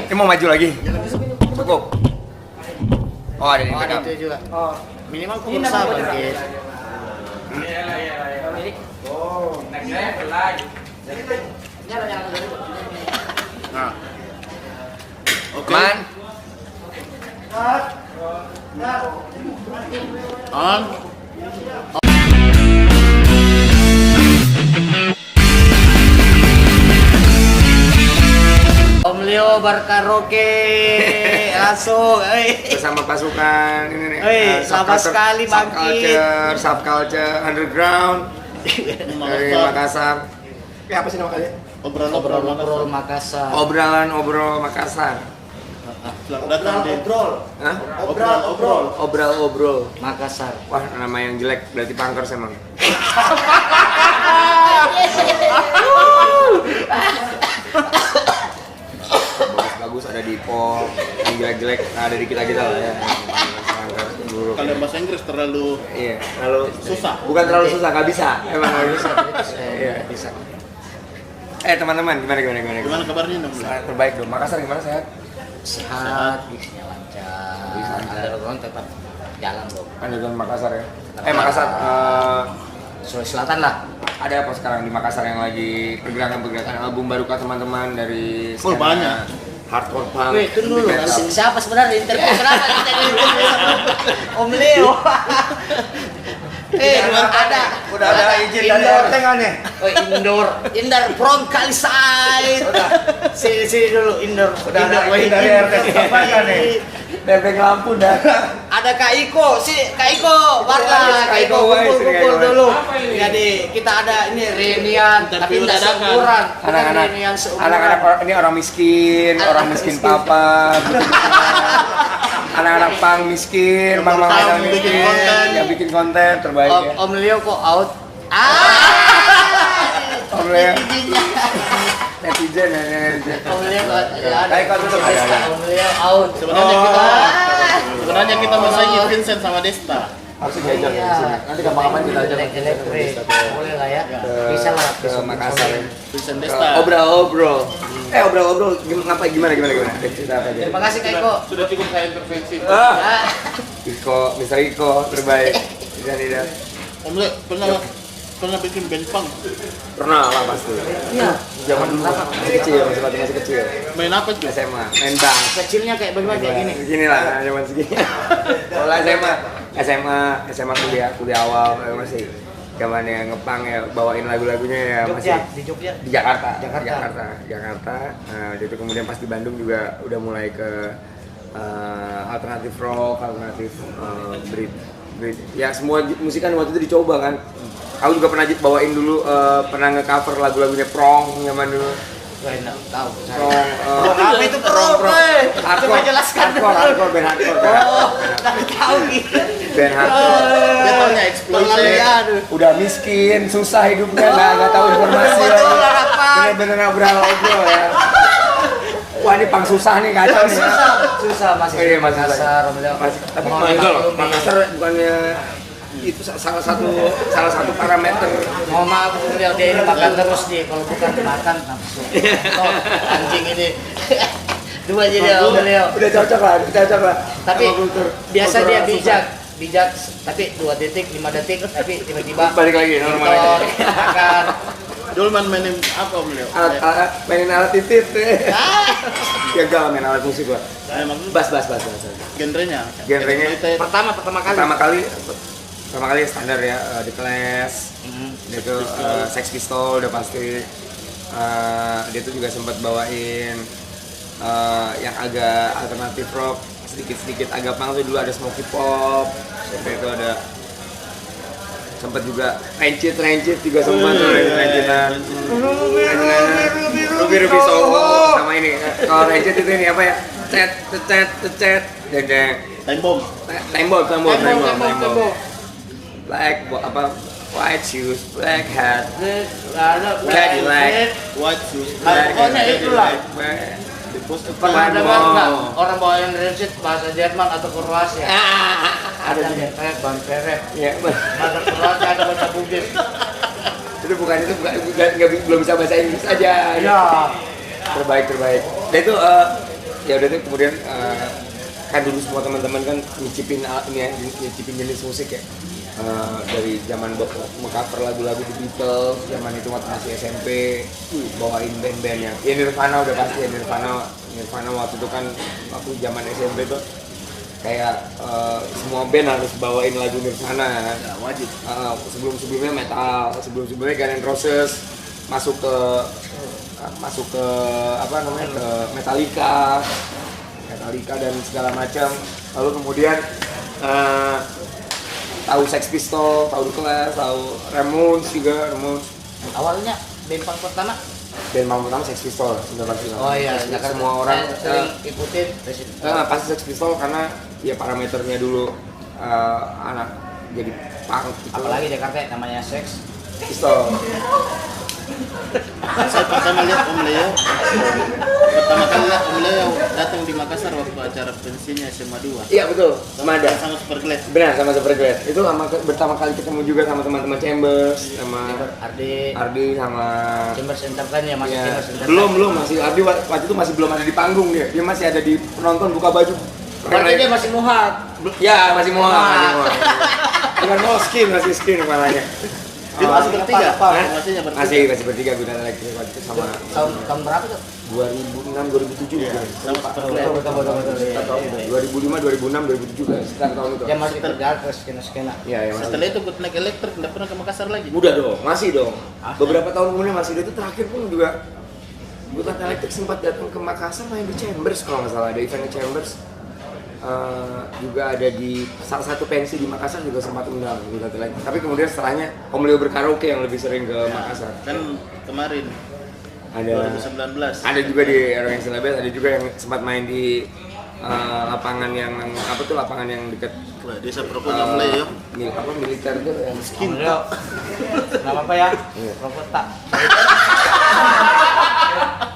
Ini mau maju lagi? Cukup. Oh, ada di Oh, ada belakang. itu juga. Oh, Minimal ini pulsa nama bangkit. Nah, Oke. man. On. Om Leo berkaraoke langsung. Bersama pasukan ini nih. Sama sekali bangkit. Subculture underground dari Makassar. ya apa sih nama kalian? Obrol Makassar. Obrolan Makassar. Selamat datang di Hah? Obrol. Makassar. Wah, nama yang jelek berarti punkers emang. Bagus ada di pop, yang jelek-jelek ada di kita lah ya. Punkers, buruk. Kalian bahasa Inggris terlalu Iya, terlalu susah. Bukan terlalu susah, nggak bisa. Emang nggak bisa. Iya. Bisa. Teman-teman, gimana? Gimana kabarnya dong? Terbaik dong. Makassar gimana, sehat? Sehat, bisnya lancar. Underground tetap jalan dong. Underground Makassar ya. Makassar. Sulawesi Selatan lah. Ada apa sekarang di Makassar yang lagi pergerakan album baru kah teman-teman dari Oh, banyak. hardcore punk? Wait, tunggu dulu. heavy metal? Siapa sebenarnya interview? Kenapa kita interview sama Om Leo? Udah ada izin dari indoor. RT nggak nih? Oh, indoor from Kaliside. Sini dulu indoor. Udah ada izin dari RT apa nggak nih? Nebeng lampu dah. Ada Kak Iko, Kak Iko, warna Kak Iko kumpul dulu. Jadi kita ada ini reunian, tapi tidak seumuran. Anak-anak, Reunian seumuran. anak-anak ini orang miskin papa. Anak-anak pang miskin, bang bikin miskin, konten. yang bikin konten terbaik ya. Om Leo kok out? Om Leo. Netizen. Om Leo kok ada. Kayak kau tutup aja. Om Leo out. Sebenarnya kita bersaing Vincent sama Desta. Harus diajak di sini. Nanti kapan-kapan kita ajak. Elektrik. Boleh lah ya. Bisa lah. Ke Makassar ya. Vincent Ke Desta. Obrol. Obrol. Gimana? Cerita apa aja? Terima kasih Kak Iko. Sudah cukup saya intervensi. Ah. Mr. Iko terbaik. Tidak. Om Le, pernah bikin band punk? Pernah lah pasti. Iya. Zaman dulu masih kecil. Main apa tuh? SMA, main bang. Kecilnya kayak bagaimana kayak gini? Begini lah, zaman segini. Kalau SMA kuliah awal masih zaman yang ngepang ya, bawain lagu-lagunya ya masih Di Jogja. di Jakarta. Jakarta. Nah, itu kemudian pas di Bandung juga udah mulai ke alternatif rock, alternatif Brit. Ya semua musik kan waktu itu dicoba kan. Aku juga pernah bawain dulu, pernah nge-cover lagu-lagunya Prong zaman dulu. Gue enggak tahu. Prong, Apa itu Prong? Coba jelaskan. Hardcore, band hardcore. Tapi tahu gitu. Band hardcore. Betulnya exploited. Udah miskin, susah hidupnya, nggak tahu informasi lagi. Bener-bener obrol ya. Wah ini pang susah nih kacau nih. Susah masih. Iya, masih Makassar, Tapi enggak loh, Makassar bukannya itu salah satu parameter. Mohon maaf beliau dia ini makan terus nih, kalau bukan makan nafsu. Oh, anjing ini. Dua aja dia beliau. Udah cocok lah. Tapi Sama kultur biasa dia susah. bijak tapi 2 detik, 5 detik, tapi tiba-tiba Balik lagi normal motor, lagi. makan. Dulu mainin apa Om Leo? Mainin alat titit. Gagal main alat musik gua. Emang Bass. genrenya? Genrenya Exploited. Pertama kali standar ya, The Clash, dia tuh Sex Pistol udah pasti. Dia tuh juga sempat bawain yang agak alternatif rock, sedikit agak punk tuh dulu ada Smoky Pop, sampai itu ada sempat juga Rancid juga sempat tuh Rancidan. Ruby Soho sama ini. Kalau Rancid itu ini apa ya? Cet Time bomb. Time bomb. Black white shoes, black hat, Cadillac, White shoes. Pokoknya itulah. Di post Pernah dengar nggak orang bawain Rancid bahasa Jerman atau Kroasia? Ada kayak Bang Perep. Ya, Bahasa Kroasia ada bahasa Bugis. itu bukan belum bisa bahasa Inggris aja. Ya. Terbaik. Dan itu ya udah tuh kemudian kan dulu semua teman-teman kan nyicipin ini ya, nyicipin jenis musik ya. Dari zaman cover lagu-lagu The Beatles, zaman itu waktu masih SMP, bawain band-band yang ya Nirvana udah pasti ya, Nirvana waktu itu kan waktu zaman SMP tuh kayak semua band harus bawain lagu Nirvana kan. Ya, wajib. Sebelum-sebelumnya metal, sebelum-sebelumnya Guns N' Roses masuk ke apa namanya, ke Metallica dan segala macam. Lalu kemudian tahu Sex Pistols, tahu The Clash, tahu Ramones juga, Ramones. Awalnya band punk pertama. Band punk pertama Sex Pistols, sudah pasti. Oh iya, semua orang sering ikutin. pasti Sex Pistols karena ya parameternya dulu anak jadi punk gitu. Apalagi Jakarta namanya Sex Pistols. Saya pertama lihat Om Leo datang di Makassar waktu acara pensinya SMA 2. Iya betul, Semada. Sama Superglad. Benar, sama Superglad. Itu pertama kali ketemu juga sama teman-teman Chambers, sama Ardi sama Chambers Entertainment ya, masih ya, Chambers Entertainment. belum masih Ardi waktu itu masih belum ada di panggung dia masih ada di penonton buka baju. Berarti dia masih muhat. Ya masih muat. Bukan mau masih skin kepalanya. Itu masih bertiga. Formasinya bertiga. Masih bertiga Gunan Elektrik waktu itu sama Tahun berapa tuh? 2006 2007 Iya, sama Superglad. Betul. 2005 2006 2007 kan sekitar tahun itu. Ya masih terjaga ke skena-skena. Iya, ya, Setelah itu Good Night Electric nggak pernah ke Makassar lagi. udah dong, masih dong. Beberapa tahun kemudian masih itu terakhir pun juga Butan Elektrik sempat datang ke Makassar main di Chambers kalau nggak salah, ada event di Chambers. Juga ada di salah satu pensi di Makassar juga sempat undang Butan Elektrik. Tapi kemudian setelahnya Om Leo berkaraoke yang lebih sering ke Makassar. Kan kemarin Ada 2019. Ada juga di Royal Silabes, ada juga yang sempat main di lapangan yang apa tuh, lapangan yang dekat Desa Prokonya Om Leo. militer tuh yang Om Leo. Nama apa ya? Iya. Prokota.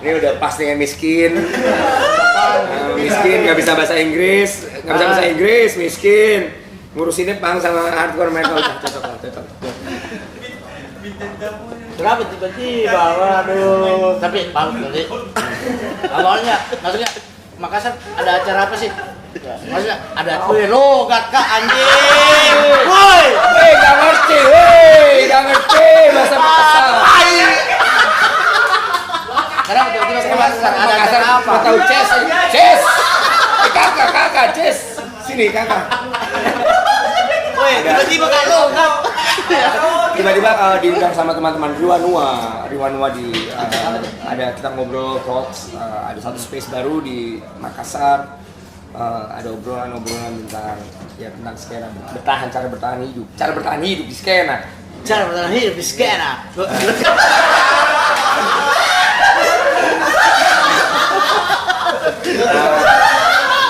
ini udah pastinya miskin. Miskin, nggak bisa bahasa Inggris, miskin. Ngurusinnya punk sama hardcore metal, cocok. Kenapa tiba-tiba? Waduh. Tapi punk tadi. Awalnya, maksudnya Makassar ada acara apa sih? Maksudnya ada logat kak anjing. Woi, Nggak ngerti bahasa Makassar. Kenapa tiba-tiba ke Makassar ada Makassar acara apa? mau tahu Ces. Kakak, Ces. Sini kakak. Woi, tiba-tiba kak logat. Tiba-tiba diundang sama teman-teman Riwanua di ada kita ngobrol talks, ada satu space baru di Makassar, ada obrolan tentang skena cara bertahan hidup di skena. Cara bertahan hidup di skena.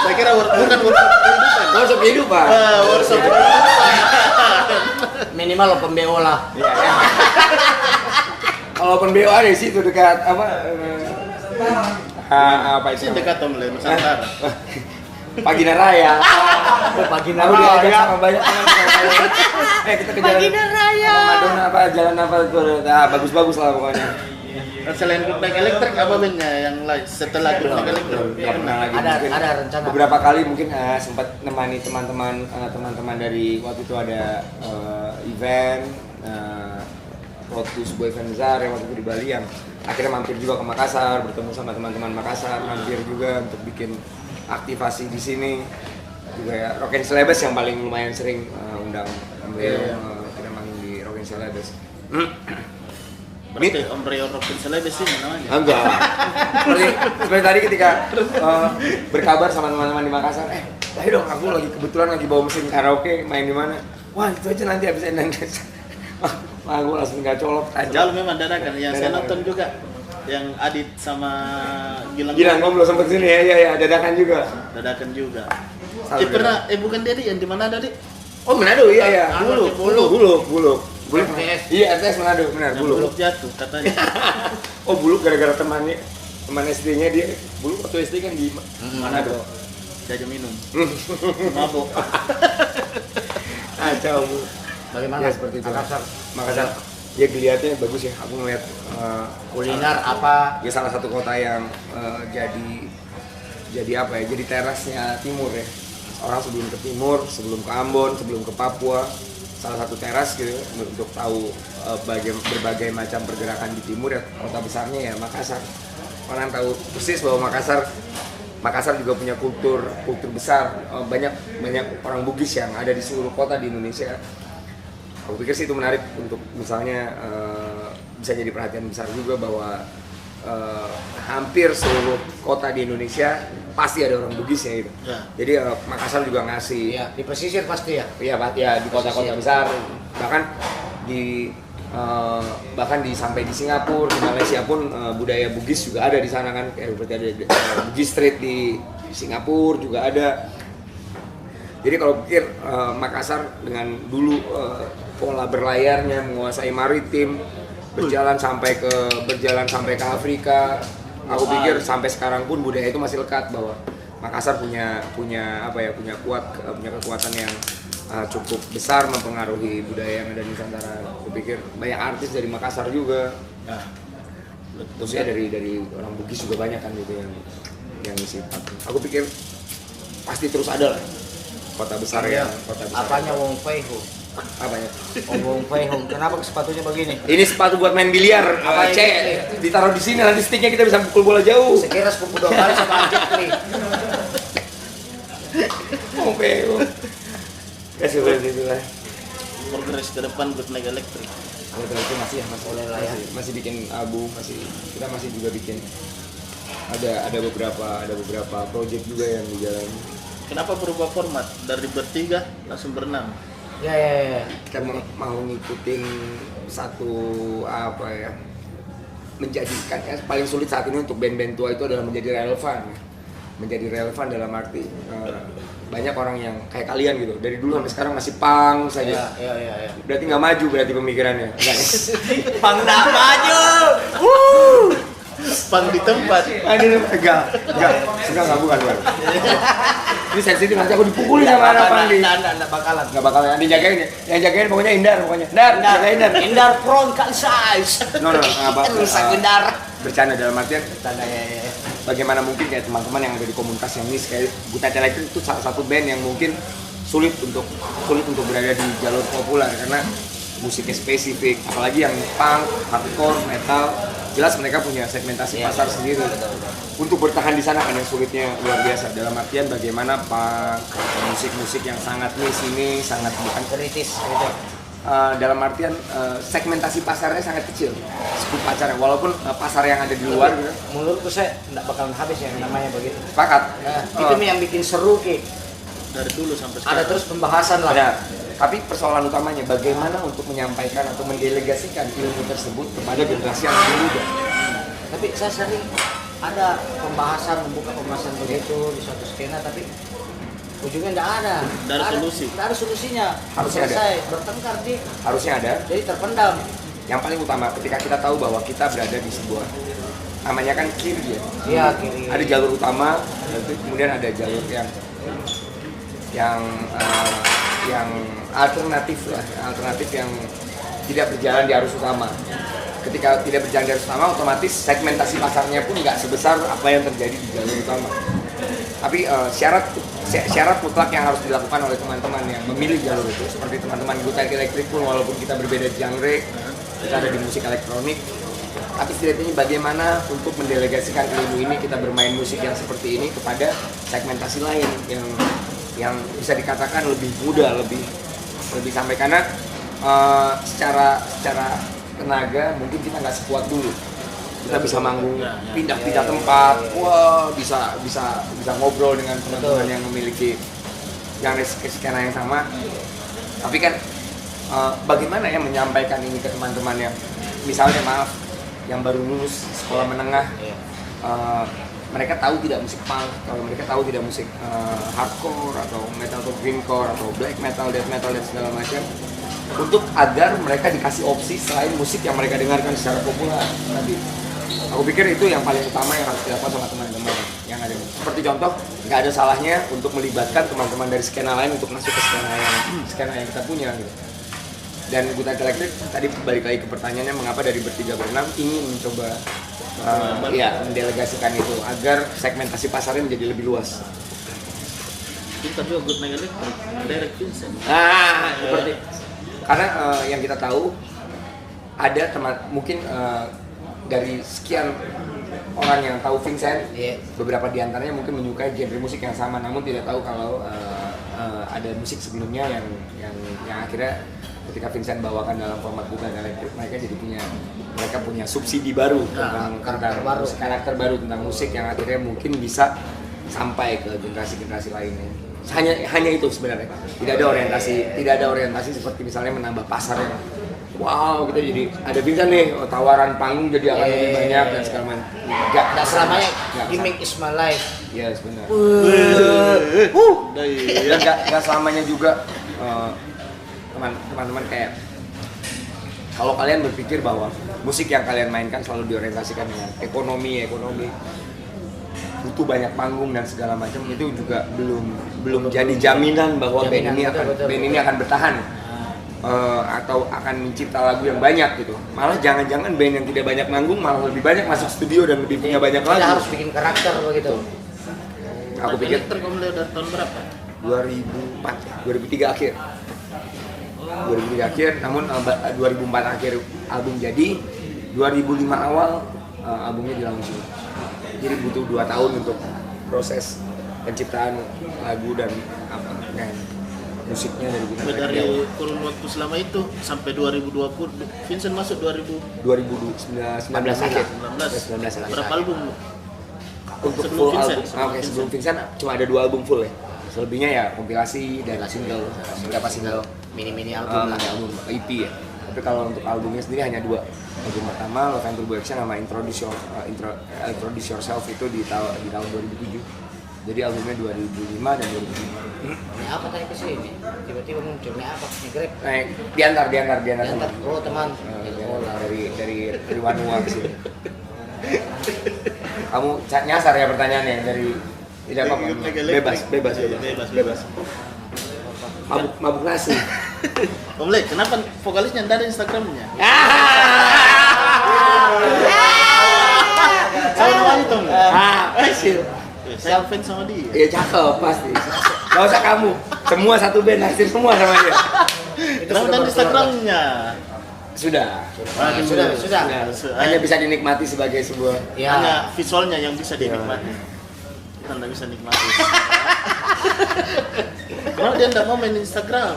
Saya kira bukan workshop kehidupan. Workshop kehidupan. Minimal open BO lah. Iya, ya. Kalau open BO ada di situ dekat apa itu? Sini dekat Om Leo Nusantara. Pagina Raya. Pagina Aku Raya. diajak sama banyak teman. Kita ke jalan Pagina Raya. Madonna apa jalan apa itu bagus-bagus lah pokoknya. Selain Good Night Electric apa bandnya yang lain setelah Good Night Electric? Nggak pernah lagi. Mungkin Ada rencana. beberapa kali mungkin sempat nemani teman-teman dari waktu itu ada event road to sebuah event besar yang waktu itu di Bali yang akhirnya mampir juga ke Makassar, bertemu sama teman-teman Makassar, mampir juga untuk bikin aktivasi di sini juga ya. Rock and Celebes yang paling lumayan sering undang beliau kita manggung di Rock and Celebes. Berarti Om Rio Rock and Celebes ini namanya? Enggak. Seperti tadi ketika berkabar sama teman-teman di Makassar, ayo dong, aku kebetulan lagi bawa mesin karaoke, main di mana? Wah, itu aja nanti habis Indonesia. Aku langsung nggak colok. Jauh memang dadakan. Yang saya nonton juga, yang Adit sama Gilang Ngom belum sempat sini ya, dadakan juga. Dadakan juga. Salah Pernah, bukan dia yang di mana tadi? Oh, Manado, iya. Buluk. RTS. Iya, RTS Manado, benar, Buluk. Buluk jatuh katanya. Oh, Buluk gara-gara teman SD-nya dia. Buluk waktu SD kan di Manado. Jajah minum. Mabok. Kacau. Bagaimana? Ya, seperti itu. Makassar. Ya kelihatannya bagus ya. Aku ngeliat Kuliner apa? ya salah satu kota yang jadi jadi apa ya, jadi terasnya timur ya. Orang sebelum ke timur, sebelum ke Ambon, sebelum ke Papua, salah satu teras gitu untuk tahu berbagai macam pergerakan di timur ya. Kota besarnya ya Makassar. Orang tahu persis bahwa Makassar juga punya kultur besar, banyak orang Bugis yang ada di seluruh kota di Indonesia. Aku pikir sih itu menarik untuk misalnya bisa jadi perhatian besar juga bahwa hampir seluruh kota di Indonesia pasti ada orang Bugisnya gitu. Ya. Jadi Makassar juga ngasih, Iya, di pesisir pasti ya. iya Pak, ya di kota-kota besar, bahkan sampai di Singapura, di Malaysia pun budaya Bugis juga ada di sana kan, kayak seperti ada Bugis Street di Singapura juga ada. Jadi kalau pikir Makassar dengan dulu pola berlayarnya menguasai maritim, berjalan sampai ke Afrika, aku pikir sampai sekarang pun budaya itu masih lekat, bahwa Makassar punya kekuatan yang cukup besar mempengaruhi budaya yang ada di Nusantara. Aku pikir banyak artis dari Makassar juga. Nah, Khususnya dari orang Bugis juga banyak kan gitu yang ngisi patung. Aku pikir pasti terus ada lah kota besar iya. yang kota besar. Apanya Wong Fei Hung? Apanya? Wong Fei Hung. Kenapa sepatunya begini? Ini sepatu buat main biliar. Apa C, ini? ditaruh di sini nanti sticknya kita bisa pukul bola jauh. Sekira sepupu 2 kali sama Anjek nih. Oh, beo. Kasih boleh gitu lah. Progres ke depan Good Night Electric. Kalau itu masih Boleh lah ya. masih bikin album, kita masih juga bikin ada beberapa project juga yang dijalani. Kenapa berubah format dari bertiga langsung berenam? Ya. Kita mau ngikutin satu apa ya, menjadikan yang paling sulit saat ini untuk band-band tua itu adalah menjadi relevan dalam arti banyak orang yang kayak kalian gitu dari dulu sampai sekarang masih punk saja. Iya. Berarti nggak maju berarti pemikirannya. Bang nggak maju. Pang di tempat. Enggak bukan. Ini sensitif, nanti aku dipukulin sama anak pang di. Nggak bakalan. Nggak bakal yang dijagain ya. Yang jagain pokoknya Indar pokoknya. Jagain Indar. Indar front kali size. No, apa? Rusak Indar. Bercanda dalam artian Tanda ya. bagaimana mungkin kayak teman-teman yang ada di komunitas yang ini kayak Good Night Electric itu salah satu band yang mungkin sulit untuk berada di jalur populer karena musiknya spesifik, apalagi yang punk, hardcore, metal, jelas mereka punya segmentasi pasar sendiri. Untuk bertahan di sana kan yang sulitnya luar biasa dalam artian bagaimana punk, musik-musik yang sangat niche ini sangat bukan Kritis gitu. dalam artian segmentasi pasarnya sangat kecil, skup pasarnya, walaupun pasar yang ada di luar gitu. Menurutku saya nggak bakalan habis yang namanya begitu. Sepakat. Nah, itu yang bikin seru Ki. Dari dulu sampai Ada sekarang. terus pembahasan lah. Ada. Tapi persoalan utamanya bagaimana untuk menyampaikan atau mendelegasikan ilmu tersebut kepada generasi yang lebih muda. Tapi saya sering ada pembahasan membuka pembahasan begitu di suatu skena, tapi ujungnya nggak ada. Nggak ada solusi. Nggak ada solusinya. Harusnya ada. Selesai bertengkar Harusnya ada. jadi terpendam. Yang paling utama ketika kita tahu bahwa kita berada di sebuah namanya kan kiri ya. Iya kiri. Ada jalur utama, kemudian ada jalur yang alternatif yang tidak berjalan di arus utama. Ketika tidak berjalan di arus utama, otomatis segmentasi pasarnya pun nggak sebesar apa yang terjadi di jalur utama. Tapi syarat mutlak yang harus dilakukan oleh teman-teman yang memilih jalur itu, seperti teman-teman Good Night Electric pun walaupun kita berbeda genre, kita ada di musik elektronik, tapi setidaknya bagaimana untuk mendelegasikan ilmu ini, kita bermain musik yang seperti ini kepada segmentasi lain yang bisa dikatakan lebih mudah, lebih sampai karena secara tenaga mungkin kita nggak sekuat dulu. Kita bisa manggung pindah-pindah tempat, wah bisa ngobrol dengan teman-teman yang memiliki yang skena yang sama. Tapi kan bagaimana ya menyampaikan ini ke teman-teman yang misalnya yang baru lulus sekolah menengah, mereka tahu tidak musik punk, kalau mereka tahu tidak musik hardcore atau metal atau greencore atau black metal, death metal dan segala macam, untuk agar mereka dikasih opsi selain musik yang mereka dengarkan secara populer tadi. Aku pikir itu yang paling utama yang harus dilakukan sama teman-teman yang ada. Seperti contoh, nggak ada salahnya untuk melibatkan teman-teman dari skena lain untuk masuk ke skena yang kita punya gitu. Dan Good Night Electric tadi balik lagi ke pertanyaannya mengapa dari bertiga berenam ingin mencoba Iya, mendelegasikan itu agar segmentasi pasarnya menjadi lebih luas. Pintar juga Good Night Electric, Derek Vincent. Seperti karena yang kita tahu ada teman mungkin dari sekian orang yang tahu Vincent, beberapa di antaranya mungkin menyukai genre musik yang sama, namun tidak tahu kalau ada musik sebelumnya yang akhirnya ketika Vincent bawakan dalam format Good Night Electric, mereka punya subsidi baru tentang karakter baru tentang musik yang akhirnya mungkin bisa sampai ke generasi lainnya. Hanya itu sebenarnya. Tidak ada orientasi seperti misalnya menambah pasar yang wow, kita jadi ada Vincent nih, tawaran panggung jadi akan lebih banyak dan segala macam. Enggak selamanya gimmick is my life. Iya, benar. Dan enggak selamanya juga teman-teman kayak kalau kalian berpikir bahwa musik yang kalian mainkan selalu diorientasikan dengan ekonomi butuh banyak panggung dan segala macam, itu juga belum jadi jaminan bahwa band ini akan bertahan atau akan mencipta lagu yang banyak gitu. Malah jangan-jangan band yang tidak banyak manggung malah lebih banyak masuk studio dan lebih punya banyak lagu. Kita harus bikin karakter begitu. Aku pikir Electric kamu lihat dari tahun berapa? 2003 akhir. 2003 akhir, namun 2004 akhir album jadi, 2005 awal albumnya di-launching. Jadi butuh 2 tahun untuk proses penciptaan lagu dan musiknya dari kita. Dari kurun waktu selama itu sampai 2020, Vincent masuk 2019 akhir. 19. Berapa album? Untuk Sebelum full Vincent? album, sebelum Vincent cuma ada 2 album full ya. Selebihnya ya kompilasi dan single, beberapa single, Mini album lah. album EP ya. Tapi kalau untuk albumnya sendiri hanya 2. Album pertama Love and Turbo Action sama Introduce Yourself itu di tahun 2007. Jadi albumnya 2005 dan 2005. Ini apa tadi kesini? Tiba-tiba muncul ini apa? Ini Grab. Diantar Diantar. Oh teman. Dari Wanua ke sini. Kamu nyasar ya pertanyaannya dari tidak apa-apa. Bebas. Mabuk nasi. Om Le, kenapa vokalisnya nggak ada Instagramnya? Sama wanita Om Le? Saya fans sama dia. Iya cakep pasti. Gak usah kamu. Semua satu band naksir semua sama dia. Kenapa dan Instagramnya? Sudah. Sudah. Hanya bisa dinikmati sebagai sebuah. Ya. Hanya visualnya yang bisa dinikmati. Kita nggak bisa nikmati. Kenapa dia nggak mau main Instagram?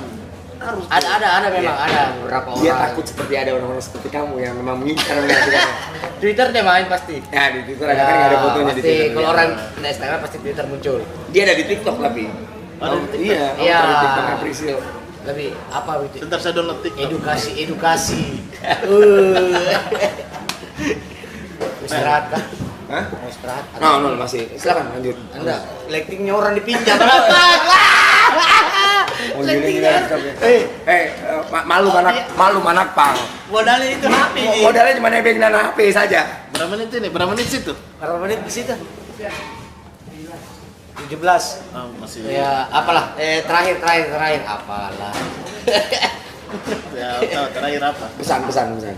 Harus. Ada memang ada beberapa orang. Dia takut seperti ada orang-orang seperti kamu yang memang mengincar menyaksikan. Twitter dia main pasti. Ya di Twitter kan nggak ada fotonya di pasti. Twitter. Kalau orang di Instagram pasti Twitter muncul. Dia ada di TikTok tapi. Ada di TikTok? Iya. Iya. Di TikTok April. Lebih apa itu? Sebentar saya download TikTok. Edukasi. Istirahat kah? Hah? Mau istirahat? No, masih. Silakan lanjut. Enggak. Electricnya orang dipinjam. Oh, gini malu manak pang. Modalnya itu HP. Modalnya cuma nebeng dan HP saja. Berapa menit ini? Berapa menit situ? Berapa menit di situ? 17. Oh, masih. Ya, apalah. Terakhir apalah. Ya, tahu terakhir apa? Pesan.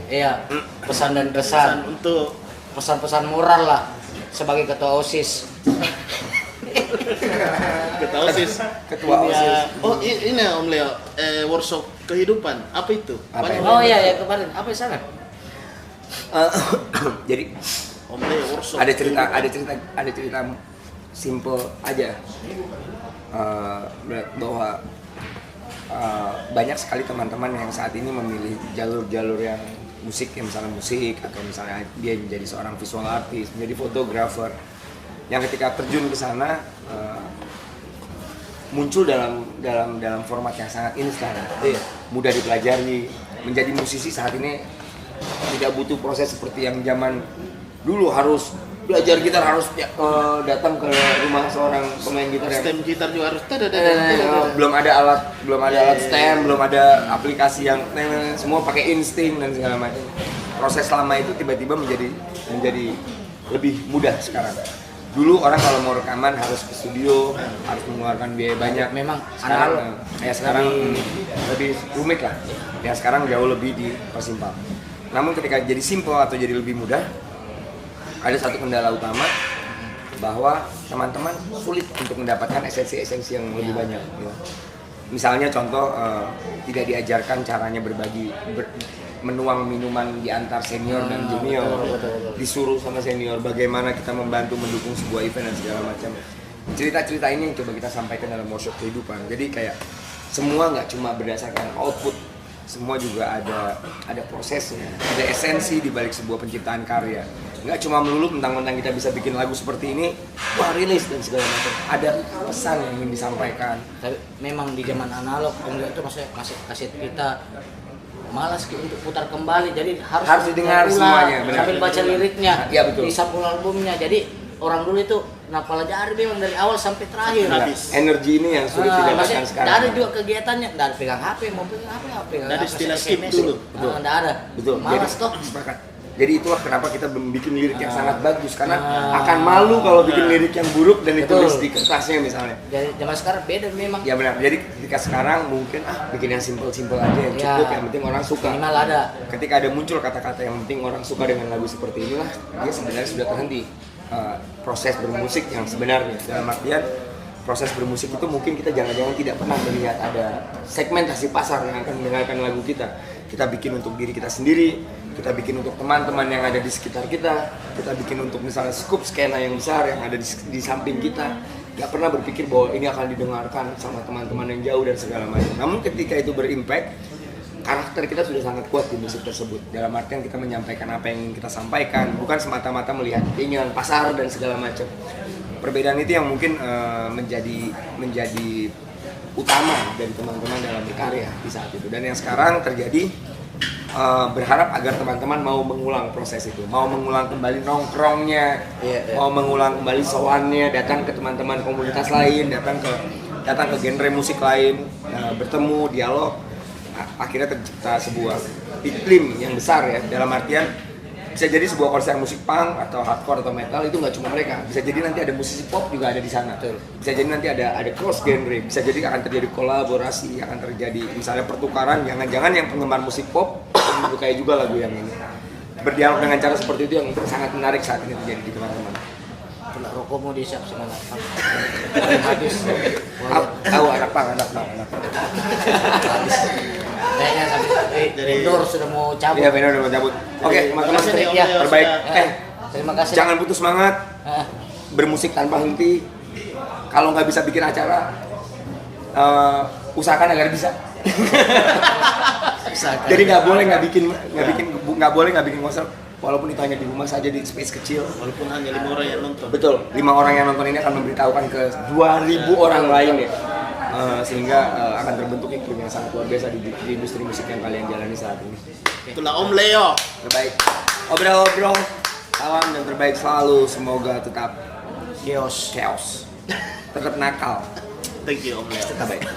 Iya, pesan dan Pesan kesan. untuk Pesan-pesan moral lah sebagai ketua OSIS. ketua OSIS. Ketua Ya, OSIS. oh ini Om Leo, workshop kehidupan. Apa itu? Apa Banyak. itu? Oh iya ya kemarin. Apa di sana? Jadi Om Leo workshop. ada kehidupan. cerita simple aja bahwa banyak sekali teman-teman yang saat ini memilih jalur-jalur yang musik, yang misalnya musik atau misalnya dia menjadi seorang visual artist, menjadi fotografer, yang ketika terjun ke sana muncul dalam format yang sangat instan, mudah dipelajari. Menjadi musisi saat ini tidak butuh proses seperti yang zaman dulu harus belajar gitar, harus datang ke rumah seorang pemain gitar yang Stem gitar juga harus belum ada alat stem, belum ada aplikasi yang semua pakai insting dan segala macam. Proses lama itu tiba-tiba menjadi lebih mudah sekarang. Dulu orang kalau mau rekaman harus ke studio, harus mengeluarkan biaya banyak. Memang Sekarang lebih rumit lah. Ya sekarang jauh lebih dipersimpel. Namun ketika jadi simple atau jadi lebih mudah, ada satu kendala utama bahwa teman-teman sulit untuk mendapatkan esensi-esensi yang lebih banyak. Ya. Misalnya contoh tidak diajarkan caranya berbagi, menuang minuman di antar senior dan junior, disuruh sama senior bagaimana kita membantu mendukung sebuah event dan segala macam. Cerita-cerita ini yang coba kita sampaikan dalam workshop kehidupan. Jadi kayak semua nggak cuma berdasarkan output, semua juga ada prosesnya, ada esensi di balik sebuah penciptaan karya. Nggak cuma melulu mentang-mentang kita bisa bikin lagu seperti ini, wah rilis dan segala macam. Ada pesan yang ingin disampaikan. Tapi memang di zaman analog om itu masih kaset kita malas untuk putar kembali, jadi harus didengar ulang, semuanya, benar. sambil baca liriknya, Iya, betul. di sampul albumnya. Jadi orang dulu itu napalajari memang dari awal sampai terakhir. Habis. Energi ini yang sulit didapatkan maksudnya sekarang. nggak ada juga kegiatannya, nggak ada pegang HP, mau pegang HP, pegang Nggak ada apa, istilah SMS. skip dulu. Betul. Nggak ada. Betul. Malas Jadi, toh. sepakat. Jadi itulah kenapa kita bikin lirik yang sangat bagus, karena akan malu kalau bikin lirik yang buruk dan ditulis di kertasnya misalnya. Jadi zaman sekarang beda memang. Ya benar. Jadi ketika sekarang mungkin bikin yang simpel-simpel aja yang cukup, yang penting orang suka. Minimal ada. Ketika ada muncul kata-kata yang penting orang suka dengan lagu seperti inilah, dia sebenarnya sudah terhenti proses bermusik yang sebenarnya. Dalam artian proses bermusik itu mungkin kita jangan-jangan tidak pernah melihat ada segmentasi pasar yang akan mendengarkan lagu kita. Kita bikin untuk diri kita sendiri, kita bikin untuk teman-teman yang ada di sekitar kita bikin untuk misalnya skup skena yang besar yang ada di samping kita. Gak pernah berpikir bahwa ini akan didengarkan sama teman-teman yang jauh dan segala macam. Namun ketika itu berimpact, karakter kita sudah sangat kuat di musik tersebut. Dalam artian kita menyampaikan apa yang ingin kita sampaikan, bukan semata-mata melihat keinginan pasar dan segala macam. Perbedaan itu yang mungkin menjadi utama dari teman-teman dalam berkarya di saat itu. Dan yang sekarang terjadi, berharap agar teman-teman mau mengulang proses itu, mau mengulang kembali nongkrongnya, mau mengulang kembali sowannya, datang ke teman-teman komunitas lain, datang ke genre musik lain, bertemu, dialog. Akhirnya tercipta sebuah iklim yang besar ya, dalam artian bisa jadi sebuah konser musik punk atau hardcore atau metal itu nggak cuma mereka, bisa jadi nanti ada musisi pop juga ada di sana. Bisa jadi nanti ada cross genre, bisa jadi akan terjadi kolaborasi, akan terjadi misalnya pertukaran, jangan-jangan yang penggemar musik pop menyukai juga lagu yang ini. Berdialog dengan cara seperti itu yang sangat menarik saat ini terjadi di teman-teman. Kalau rokok mau disiap sama anak pang. Habis. Tahu anak pang. Habis. Kayaknya sampai vendor sudah mau cabut. Iya, vendor sudah mau cabut. Oke, teman-teman Ya, terbaik. terima kasih. Jangan putus semangat. Bermusik tanpa henti. Kalau nggak bisa bikin acara, usahakan agar bisa. Jadi nggak boleh nggak bikin konser. Walaupun itu hanya di rumah saja di space kecil. Walaupun hanya 5 orang yang nonton. Betul, 5 orang yang nonton ini akan memberitahukan ke 2.000 orang lain ya. Sehingga akan terbentuk iklim yang sangat luar biasa di industri musik yang kalian jalani saat ini. Itulah Om Leo. Terbaik. Obrol-obrol. Salam dan terbaik selalu. Semoga tetap chaos. Tetap nakal. Thank you Om Leo. Tetap baik.